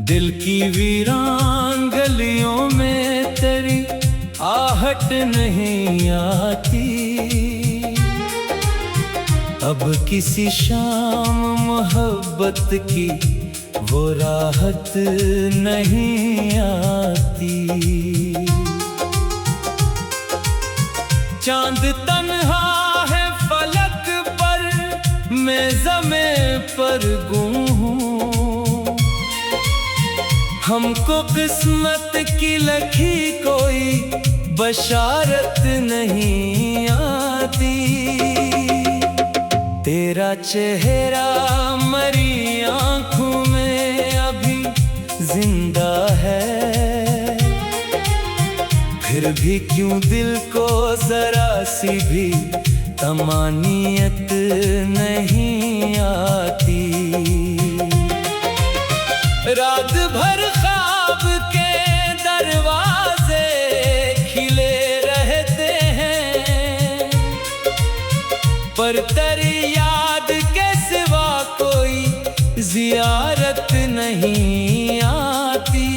दिल की वीरान गलियों में तेरी आहट नहीं आती। अब किसी शाम मोहब्बत की वो राहत नहीं आती। चांद तन्हा है फलक पर, मैं ज़मीं पर गुम हूँ। हमको किस्मत की लिखी कोई बशारत नहीं आती। तेरा चेहरा मरी आँखों में अभी जिंदा है, फिर भी क्यों दिल को जरा सी भी तमानियत नहीं आती। रात भर ख्वाब के दरवाजे खिले रहते हैं, पर तेरी याद के सिवा कोई जियारत नहीं आती।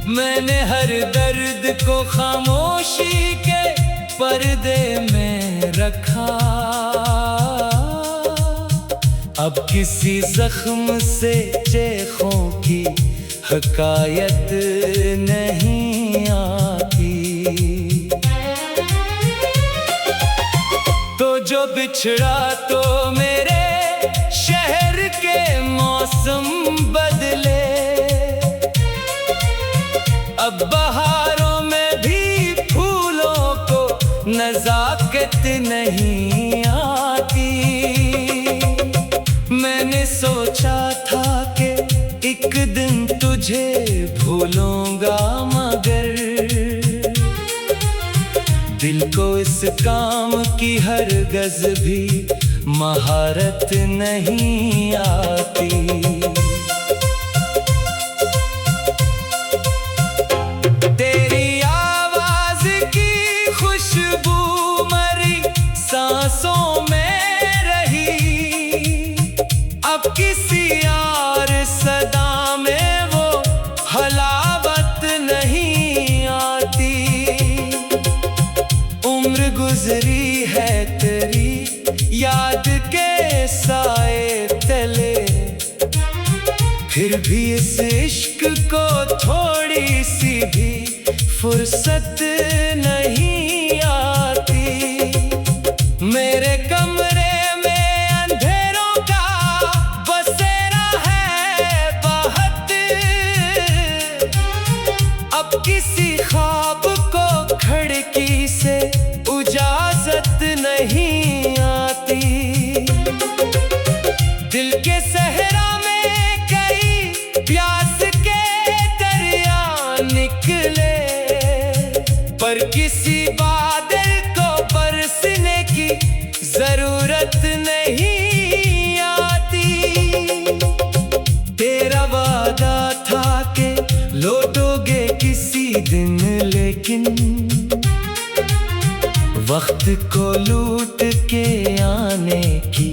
मैंने हर दर्द को खामोशी के पर्दे में रखा। अब किसी जख्म से चेखों की हकायत नहीं आती। तो जो बिछड़ा तो मेरे शहर के मौसम बदले, अब बहारों में भी फूलों को नज़ाकत नहीं आती। मैंने सोचा था कि एक दिन तुझे भूलूंगा, मगर दिल को इस काम की हरगिज़ भी महारत नहीं आती। तेरी आवाज की खुशबू मरी सांसों में रही, अब किसी यार सदा में वो हलावत नहीं आती। उम्र गुजरी है तेरी याद के साए तले, फिर भी इस इश्क को थोड़ी सी भी फुर्सत नहीं आती। मेरे कमरे में अंधेरों का बसेरा है बहुत, अब किसी ख्वाब को खिड़की से इजाजत नहीं आती। दिल के सहरा में कई प्यास के दरिया निकले, पर किसी बादल को बरसने की जरूरत नहीं आती। तेरा वादा था कि लौटोगे किसी दिन, लेकिन वक्त को लूट के आने की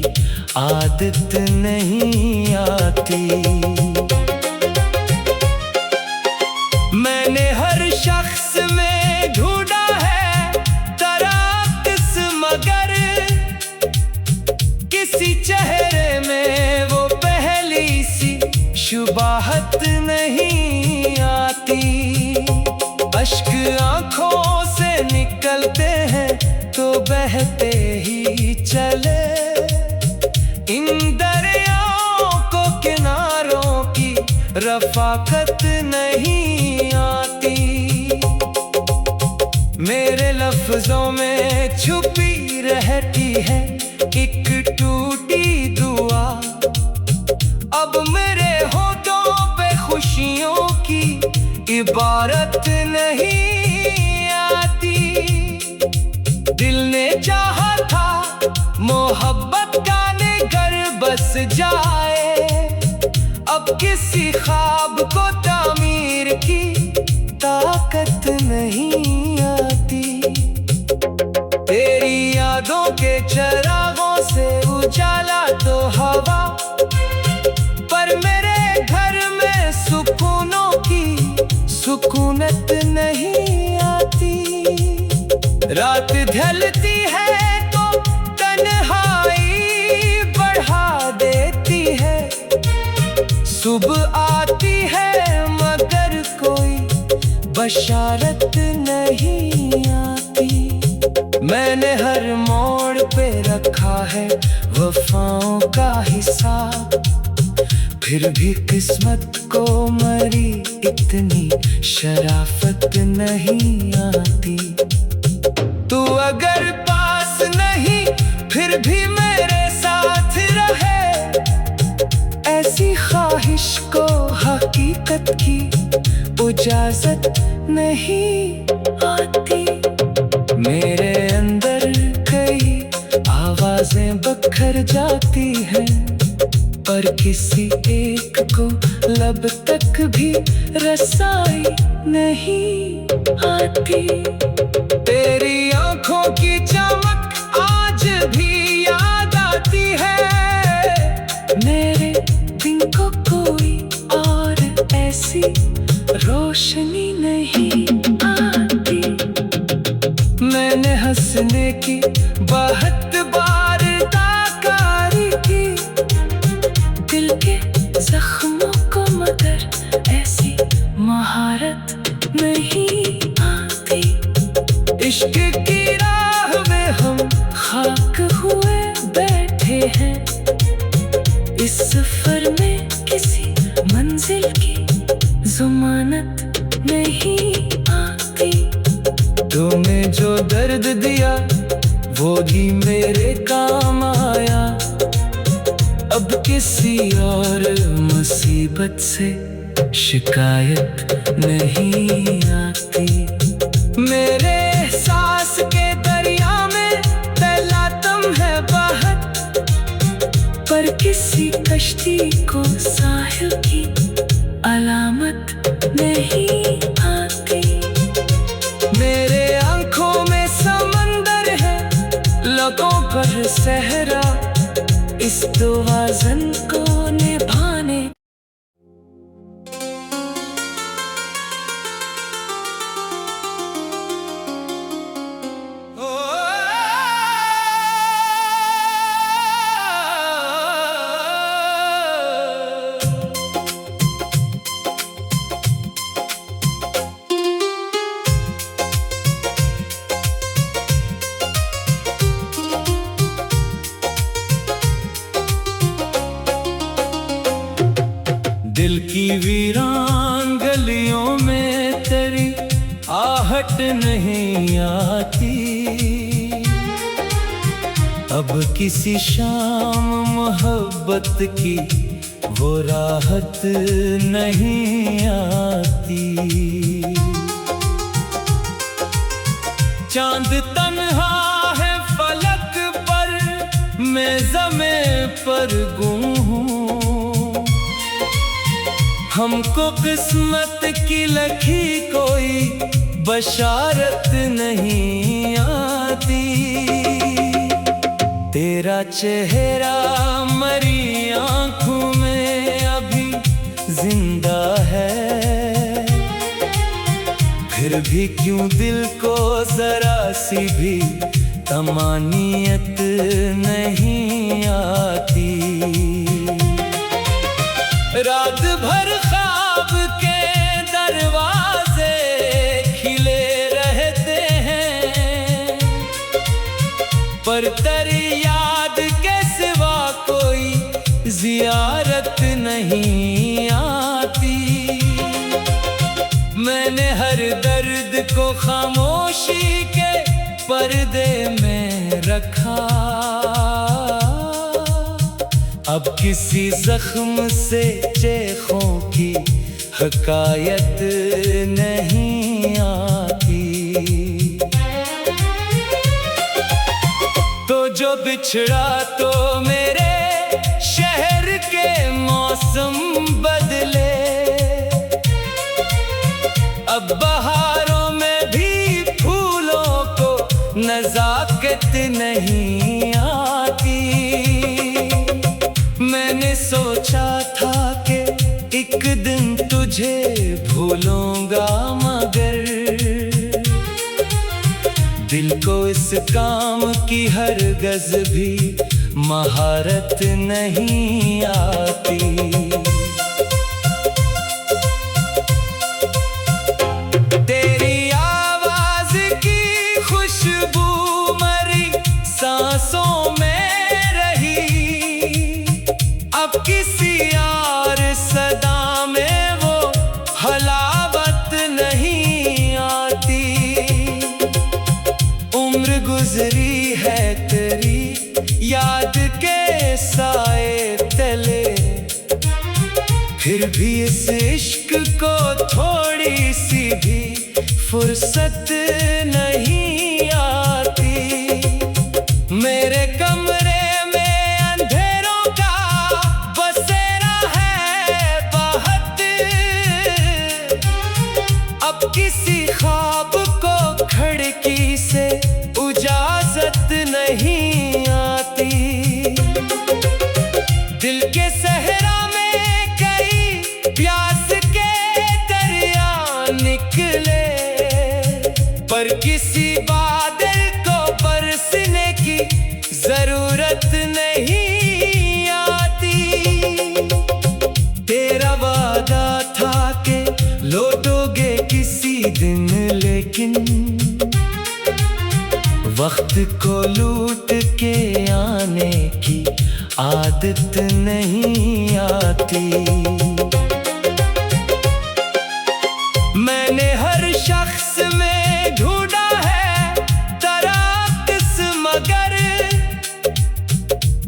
आदत नहीं आती। मैंने हर शख्स में ढूंढा है तराकस, मगर किसी चेहरे में वो पहली सी शुबाहत नहीं आती। अश्क आंखों से निकलते हैं तो बहते ही चले, इन दरियाओं को किनारों की रफाकत नहीं आती। मेरे लफ्जों में छुपी रहती है एक टूटी दुआ, अब मेरे होठों पे खुशियों की इबारत नहीं आती। दिल ने चाहा था मोहब्बत का घर बस जाए, अब किसी ख्वाब को तामीर की ताकत नहीं आती। तेरी यादों के चरागों से उजाला तो हवा, पर मेरे घर सुकूनत नहीं आती। रात ढलती है तो तन्हाई बढ़ा देती है, सुबह आती है मगर कोई बशारत नहीं आती। मैंने हर मोड़ पे रखा है वफाओं का हिसाब, फिर भी किस्मत को मरी इतनी शराफत नहीं आती। तू अगर पास नहीं फिर भी मेरे साथ रहे, ऐसी ख्वाहिश को हकीकत की इजाजत नहीं आती। मेरे अंदर कई आवाजें बखर जाती हैं, पर किसी एक को लब तक भी रसाई नहीं आती। तेरी आंखों की चमक आज भी याद आती है, मेरे दिन को कोई और ऐसी रोशनी नहीं आती। मैंने हंसने की बहुत बार ताकारी की, दिल के जख्मों को मगर ऐसी महारत नहीं आती। इश्क की राह में हम खाक हुए बैठे हैं, इस सफर में किसी मंजिल की ज़मानत नहीं आती। तूने जो दर्द दिया वो भी मेरे काम आया, अब किसी और मुसीबत से शिकायत नहीं आती। मेरे एहसास के दरिया में तैलातम है बहुत, पर किसी कश्ती को साहिल की अलामत नहीं आती। मेरे आंखों में समंदर है, लबों पर सहरा, इस तवाज़ुन को निभाने। दिल की वीरान गलियों में तेरी आहट नहीं आती, अब किसी शाम मोहब्बत की वो राहत नहीं आती। चांद तन्हा है फलक पर, मैं ज़मीं पर गुम हूँ, हमको किस्मत की लखी कोई बशारत नहीं आती। तेरा चेहरा मरी आंखों में अभी जिंदा है, फिर भी क्यों दिल को जरा सी भी तमानियत नहीं आती। रात भर ख्वाब के दरवाजे खिले रहते हैं, पर तेरी याद के सिवा कोई जियारत नहीं आती। मैंने हर दर्द को खामोशी के पर्दे में रखा, अब किसी जख्म से चेखों की हकायत नहीं आती। तो जो बिछड़ा तो मेरे शहर के मौसम बदले, अब बहारों में भी फूलों को नजाकत नहीं आती। मैंने सोचा था कि एक दिन तुझे भूलूंगा को इस काम की हरगज़ भी महारत नहीं आती। तेरी आवाज की खुशबू मरी सांसों में रही, अब किसी और सदा में वो हलावत नहीं आती। उम्र गुजरी है तेरी याद के साए तले, फिर भी इस इश्क को थोड़ी सी भी फुर्सत नहीं आती। मेरे कमरे में अंधेरों का बसेरा है बहुत, अब किसी ख्वाब को खिड़की से इजाजत नहीं आती। दिल के सहरा में कई प्यास के दरिया निकले, पर किसी बादल को बरसने की जरूरत नहीं आती। तेरा वादा था कि लौटोगे किसी दिन, लेकिन वक्त को लूट के आने की आदत नहीं आती। मैंने हर शख्स में ढूंढा है तराकस, मगर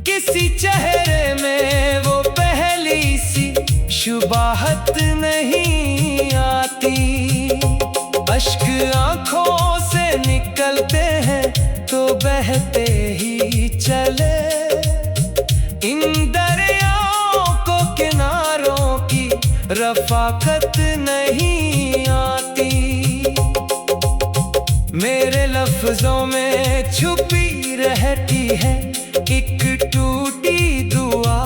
किसी चेहरे में वो पहली सी शुबाहत नहीं आती। अश्क आंखों से निकलते हैं तो बहते ही चले, इन दरियाओं को किनारों की रफाकत नहीं आती। मेरे लफ्जों में छुपी रहती है एक टूटी दुआ,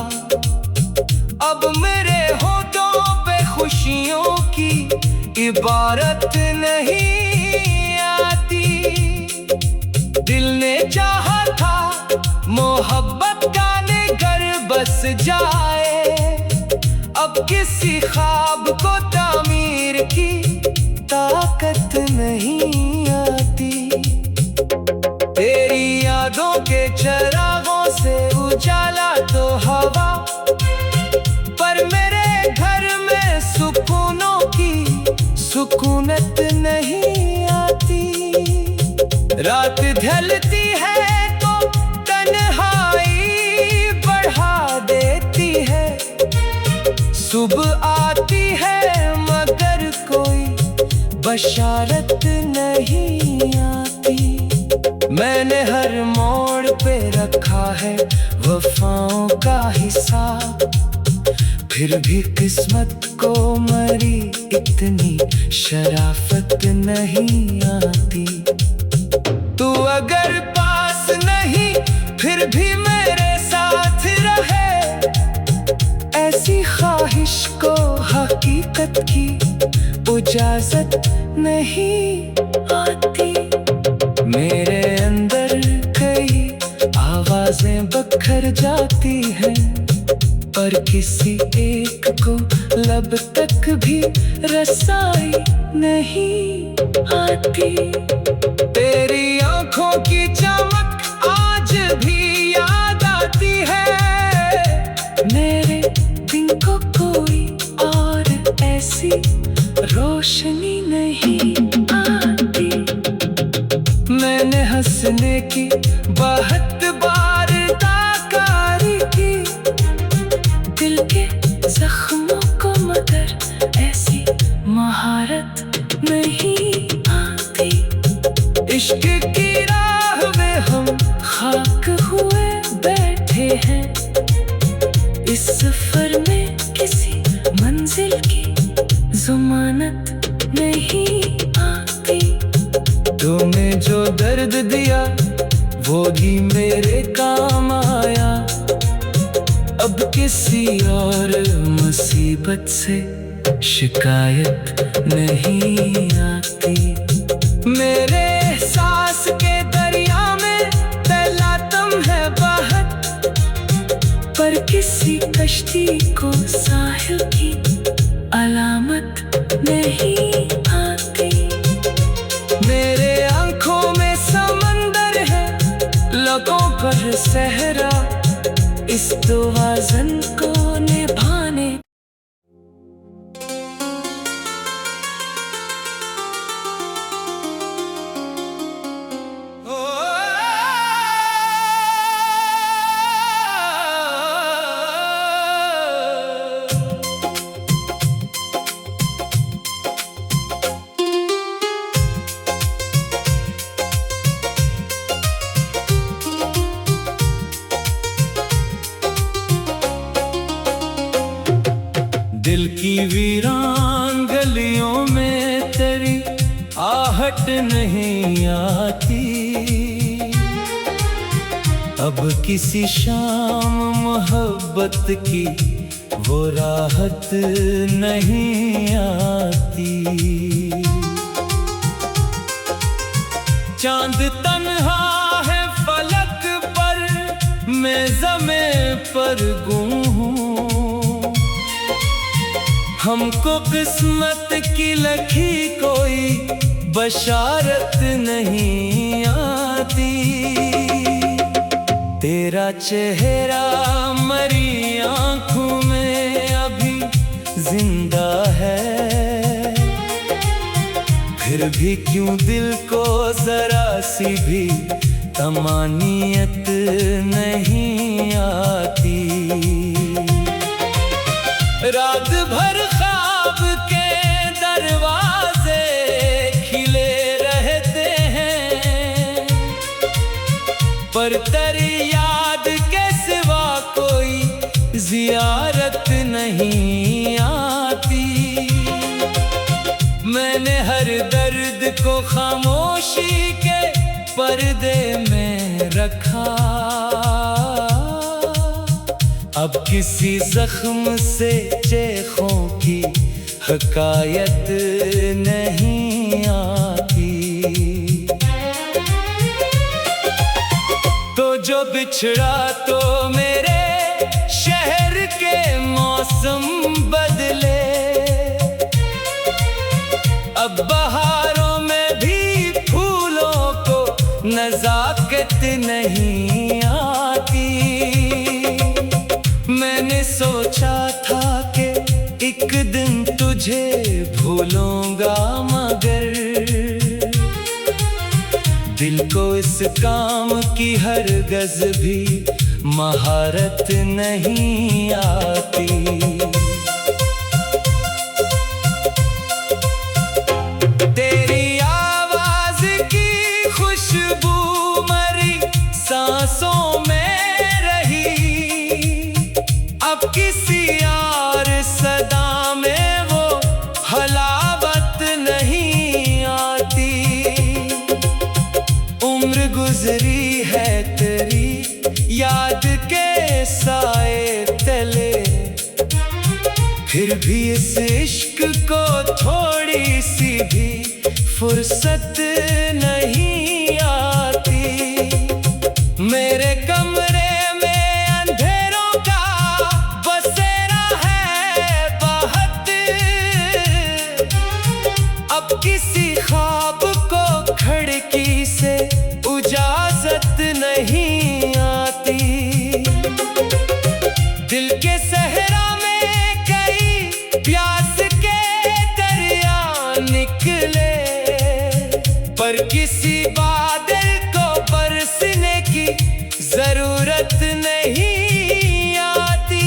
अब मेरे होठों पे खुशियों की इबारत नहीं आती। दिल ने चाहा था मोहब्बत का निगर बस जाए, अब किसी ख्वाब को तामीर की ताकत नहीं आती। तेरी यादों के चरागों से उजाला तो हवा, पर मेरे घर में सुकूनों की सुकूनत नहीं आती। रात ढलती है तो तन्हाई बढ़ा देती है, सुबह आती है मगर कोई बशारत नहीं आती। मैंने हर मोड़ पे रखा है वफाओं का हिसाब, फिर भी किस्मत को मरी इतनी शराफत नहीं आती। तू अगर पास नहीं फिर भी मेरे साथ रहे, ऐसी ख्वाहिश को हकीकत की इजाजत नहीं आती। मेरे अंदर कई आवाजें बखर जाती हैं, पर किसी एक को लब तक भी रसाई नहीं आती। तेरी आंखों की चमक आज भी याद आती है, मेरे दिन को कोई और ऐसी रोशनी नहीं आती। मैंने हंसने की बहुत बार ताकारी की, दिल के जख्मों को मगर ऐसी महारत नहीं आती। इश्क की राह में हम खाक हुए बैठे हैं, इस सफर में किसी मंजिल की ज़मानत नहीं आती। तूने जो दर्द दिया वो भी मेरे काम आया, अब किसी और मुसीबत से शिकायत नहीं आती। मेरे एहसास के किसी कश्ती को साहिल की अलामत नहीं आती। मेरे आंखों में समंदर है, लबों पर सहरा, इस तवाज़ुन को निभाने। दिल की वीरान गलियों में तेरी आहट नहीं आती। अब किसी शाम मोहब्बत की वो राहत नहीं आती। चांद तन्हा है फलक पर, मैं ज़मे पर गुम हूँ। हमको किस्मत की लिखी कोई बशारत नहीं आती। तेरा चेहरा मरी आंखों में अभी जिंदा है, फिर भी क्यों दिल को जरा सी भी तमानियत नहीं आती। रात भर ख्वाब के दरवाजे खिले रहते हैं, पर तेरी याद के सिवा कोई जियारत नहीं आती। मैंने हर दर्द को खामोशी के पर्दे में रखा। अब किसी जख्म से चेखों की हकायत नहीं आती। तो जो बिछड़ा तो मेरे शहर के मौसम बदले। अब बहारों में भी फूलों को नजाकत नहीं आती। मैंने सोचा था कि एक दिन तुझे भूलूंगा, मगर दिल को इस काम की हरगिज़ भी महारत नहीं आती। तेरी आवाज की खुशबू मरी सांसों में किसी यार सदा में वो हलावत नहीं आती। उम्र गुजरी है तेरी याद के साए तले, फिर भी इस इश्क को थोड़ी सी भी फुर्सत नहीं आती। मेरे कमरे किसी ख्वाब को खिड़की से इजाजत नहीं आती। दिल के सहरा में कई प्यास के दरिया निकले, पर किसी बादल को बरसने की जरूरत नहीं आती।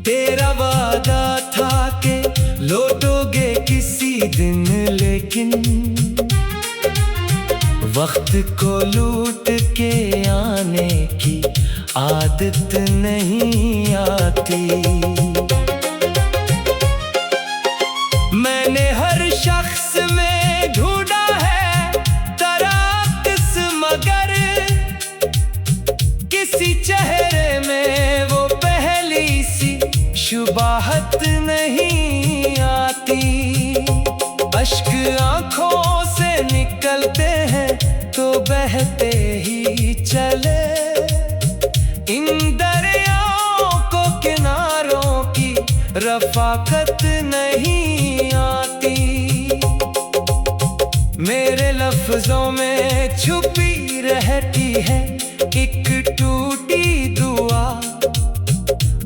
तेरा वादा था कि लौटोगे किसी दिन, लेकिन वक्त को लूट के आने की आदत नहीं आती। मैंने हर शख्स में ढूंढा है तराकस, मगर किसी चेहरे में वो पहली सी शुबाहत नहीं आती। अश्क आंखों से निकलते हैं तो बहते ही चले, इन दरिया रफाकत नहीं आती। मेरे लफ्जों में छुपी रहती है एक टूटी दुआ।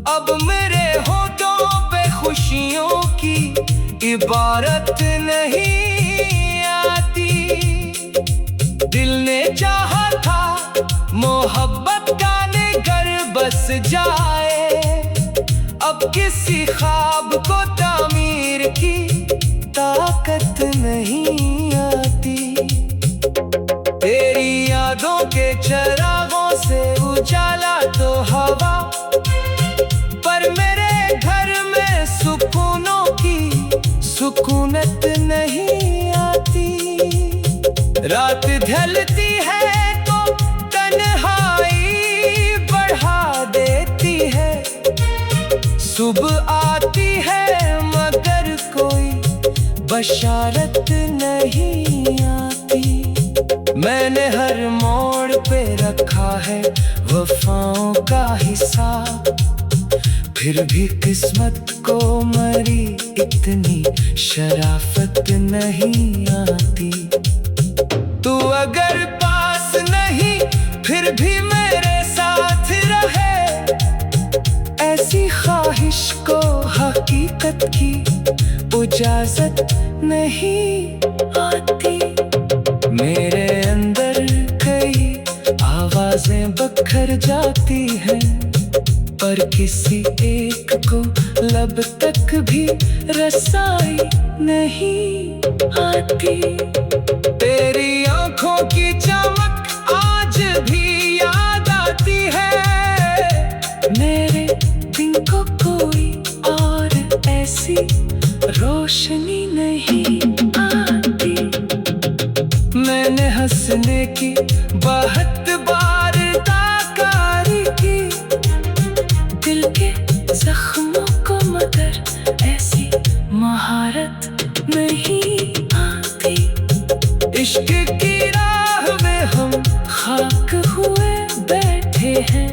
अब मेरे होठों पे खुशियों की इबारत नहीं आती। दिल ने चाहा था मोहब्बत का घर बस जाए, अब किसी ख्वाब को तामीर की ताकत नहीं आती। तेरी यादों के चरागों से उजाला तो हवा, पर मेरे घर में सुकूनों की सुकूनत नहीं आती। रात ढलती है तो तन्हाई बढ़ा देती है, सुबह आती है मगर कोई बशारत नहीं आती। मैंने हर मोड़ पे रखा है वफाओं का हिसाब, फिर भी किस्मत को मरी इतनी शराफत नहीं आती। तू अगर पास नहीं फिर भी मेरे साथ रहे, ऐसी ख्वाहिश को हकीकत की इजाजत नहीं आती। मेरे अंदर कई आवाजें बखर जाती हैं, पर किसी एक को लब तक भी रसाई नहीं आती। तेरी आंखों की चमक आज भी याद आती है, मेरे दिन को कोई और ऐसी रोशनी नहीं आती। मैंने हंसने की 72 बार ताकारी की, दिल के जख्मों को मगर ऐसी महारत नहीं आती। इश्क की राह में हम खाक हुए बैठे हैं,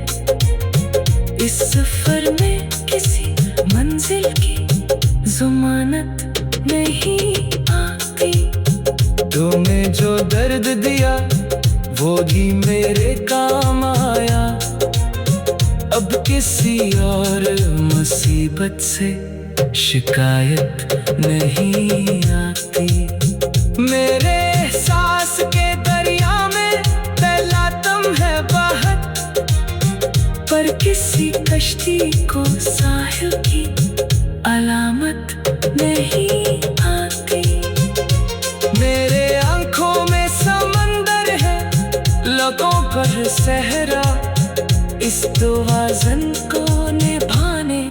इस सफर में किसी मंजिल की ज़मानत नहीं आती। तुम्हें जो दर्द दिया वो भी मेरे काम आया, अब किसी और मुसीबत से शिकायत नहीं आती। मेरे एहसास के दरिया में तैलातम है बहत, पर किसी कश्ती को साहिल की अलामत नहीं आती। मेरे आंखों में समंदर है, लबों पर सहरा, इस तवाज़ुन को निभाने।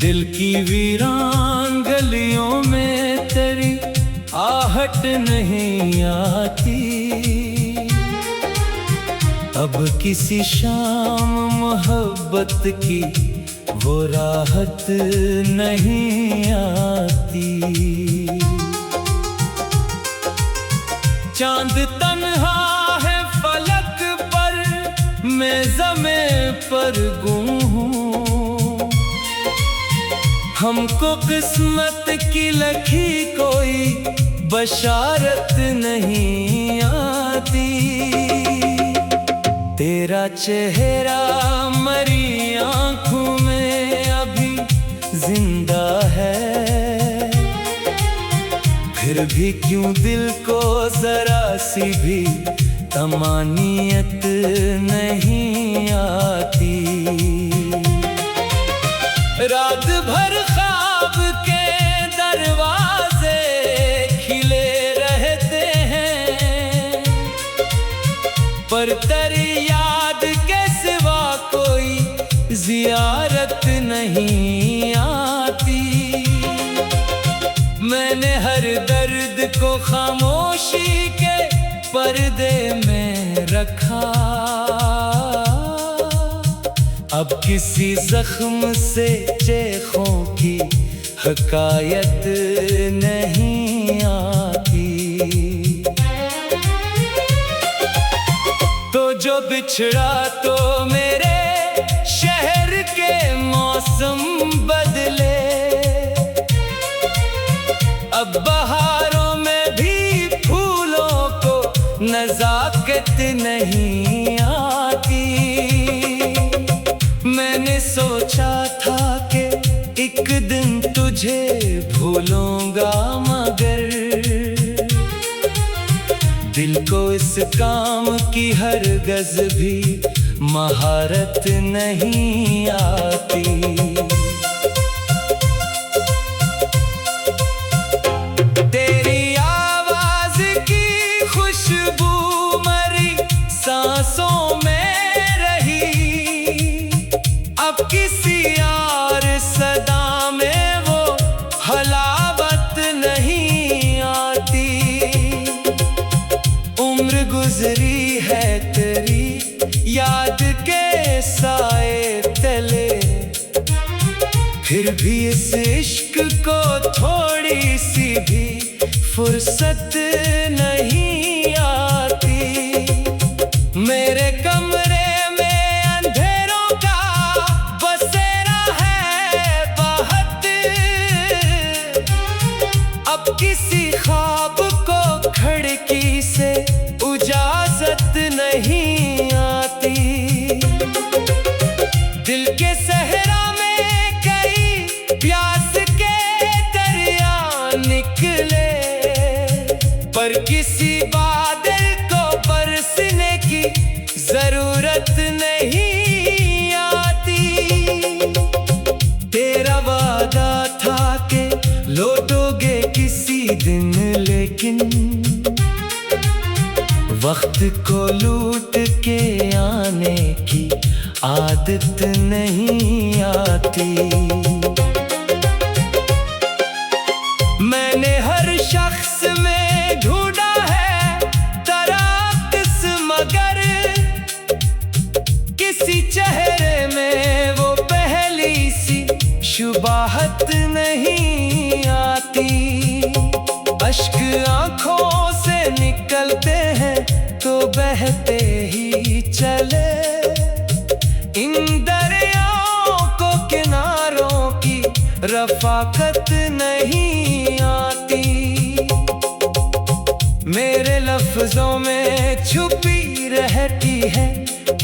दिल की वीरान गलियों में तेरी आहट नहीं आती। अब किसी शाम मोहब्बत की वो राहत नहीं आती। चांद तन्हा है फलक पर, मैं ज़मीं पर गुम हूँ। हमको किस्मत की लिखी कोई बशारत नहीं आती। तेरा चेहरा मरी आंखों में अभी जिंदा है, फिर भी क्यों दिल को जरा सी भी तमानियत नहीं आती। रात भर ख्वाब के दरवाजे खिले रहते हैं, पर तेरी याद के सिवा कोई जियारत नहीं आती। को खामोशी के पर्दे में रखा। अब किसी जख्म से चेखों की हकायत नहीं आती। तो जो बिछड़ा तो मेरे शहर के मौसम बदले। अब बहारों में भी फूलों को नजाकत नहीं आती। मैंने सोचा था कि एक दिन तुझे भूलूंगा, मगर दिल को इस काम की हरगिज़ भी महारत नहीं आती। तेरी आवाज की खुशबू मरी सांसों में रही। अब किसी यार सदा में वो हलावत नहीं आती। उम्र गुजरी है तेरी याद के साए तले, फिर भी इस इश्क को थोड़ी सी भी फुर्सत नहीं आती। मेरे कमरे में अंधेरों का बसेरा है बहुत। अब किसी ख्वाब को खिड़की से इजाजत नहीं आती। दिल के सहरा में कई प्यास के दरिया निकले, पर किसी बादल को बरसने की जरूरत नहीं आती। तेरा वादा था कि लौटोगे किसी दिन, लेकिन वक्त को लूट के आने की आदत नहीं आती। मैंने हर शख्स में ढूंढा है तराकस, मगर किसी चेहरे में वो पहली सी शुबाहत नहीं आती। अश्क आंखों से निकलते हैं तो बहते ही चले। इन दरियाओं को किनारों की रफाकत नहीं आती। मेरे लफ्जों में छुपी रहती है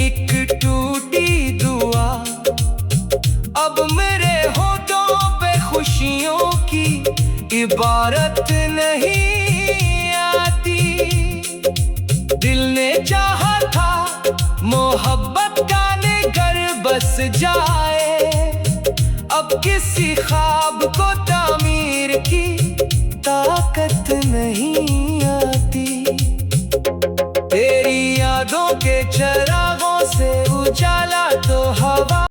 एक टूटी दुआ। अब मेरे होठों पे खुशियों की इबारत नहीं आती। दिल ने चाहा था मोहब्बत का घर बस जाए। अब किसी ख्वाब को तामीर की ताकत नहीं आती। तेरी यादों के चरागों से उजाला